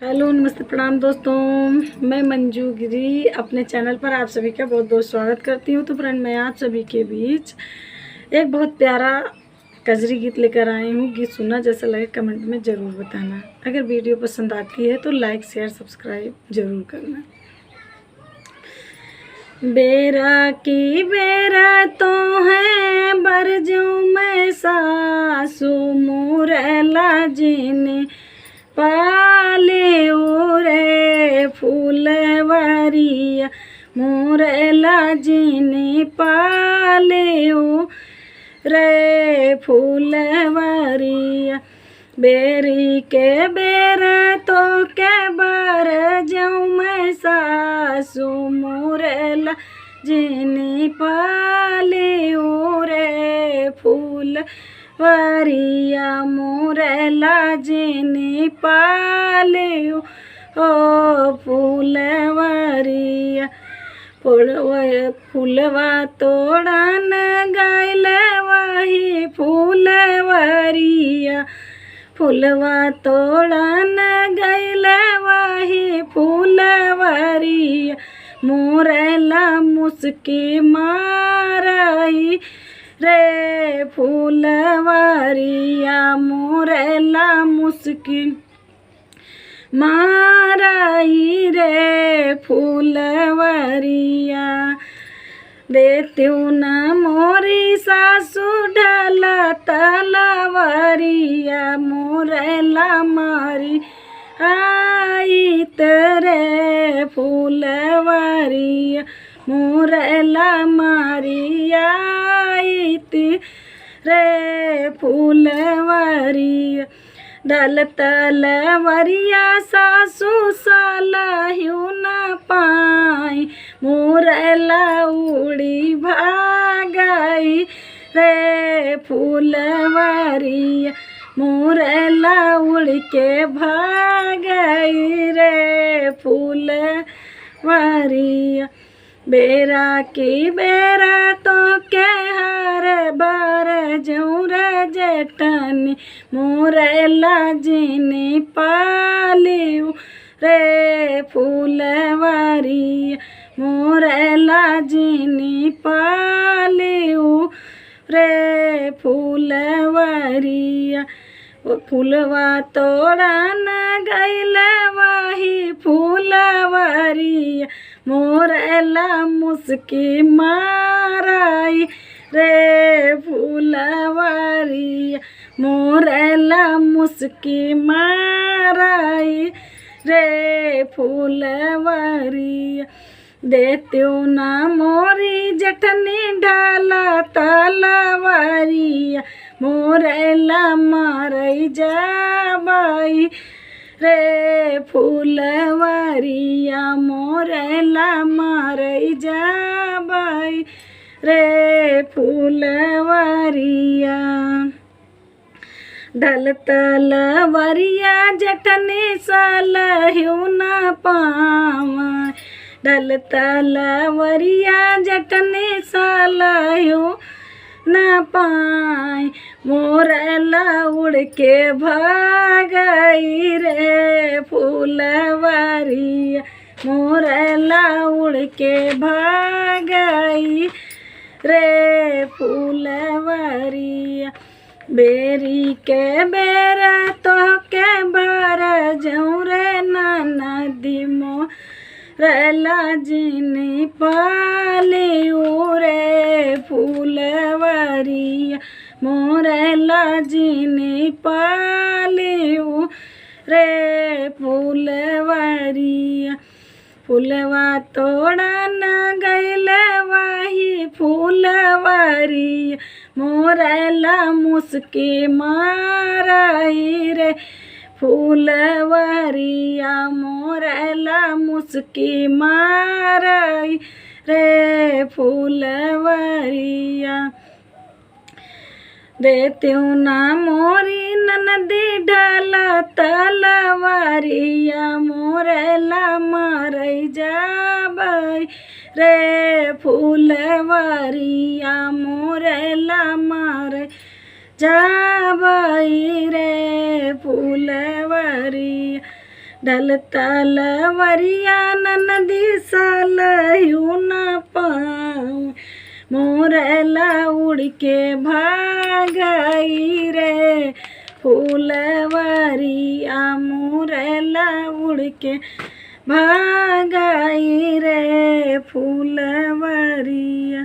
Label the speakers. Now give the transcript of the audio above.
Speaker 1: Hello नमस्ते प्रणाम दोस्तों। मैं मंजू गिरी अपने चैनल पर आप सभी का बहुत बहुत स्वागत करती हूँ। तो फ्रेंड, मैं आप सभी के बीच एक बहुत प्यारा कजरी गीत लेकर आई हूँ। गीत सुनना कैसा लगे कमेंट में ज़रूर बताना। अगर वीडियो पसंद आती है तो लाइक शेयर सब्सक्राइब ज़रूर करना। बेरा की बेरा तो है बरजू में सासू मुरला जीने पाले रे फूलवरिया मुरला जीने पाले रे फूलवरिया। बेरी के बेर तो के बार जाऊँ मैं सासू मुरला जीने पाले रे फूल वरिया मुरला जीने पाले ओ फूलवरिया। फूलवा तोड़न गैल वही फूलवरिया। फूलवा तोड़न गैल वही फूलवरिया। मोरला मुस्की मारई रे फूलवरिया मोरला मुस्की मारई रे फूलवरिया। देत्यू न मोरी सासू ढला तलवरिया मोरला मारी आई तेरे फूलवरिया मोरला मारी आई रे फूलवरिया। डल तलवरिया सासू सालहु न पाई मोरला उड़ी भागई रे फूलवरिया मोरला उड़ के भागई रे फूलवरिया। बेरा की बेरा तो के हर बार जऊर जेठनी मोरला जीने पालियू रे फूलवरिया मोरला जीने पालियू रे फूलवरिया। फूलवा तोड़न गैल वही फूलवरिया मोरला मुस्की मारई रे फूलवरिया मोरला मुस्की मारई रे फूलवरिया। देत्यू न मोरी जठनी ढाला तलवरिया मोरला मारई जाबई रे फूलवरिया मोरला मारई जाबई रे फूलवरिया। ढल तलवरिया जठनी सालहु न पावै ढल तलवरिया जठनी सालहु न पाई मोरला उड़ के भागई रे फूलवरिया मोरला उड़ के भागई रे फूलवरिया। बेरी के बेर तो के बार जऊँ रे नदी मोरला जीने पालियू रे फूलवरिया मोरला जीने पालियू रे फूलवरिया। फूलवा तोड़न गैल वही फूलवरिया मोरला मुस्की मारई रे फूलवरिया मोरला मुस्की मारई रे फूलवरिया। देत्यू न मोरी ननदी ढाला तलवरिया मोरला मारई जाबई रे फूलवरिया मोरला मारई जाबई रे फूलवरिया। ढलतल वरिया नदी सलहु न पाऊँ मोरला उड़ के भागई रे फूलवरिया मोरला उड़ के भागई रे फूलवरिया।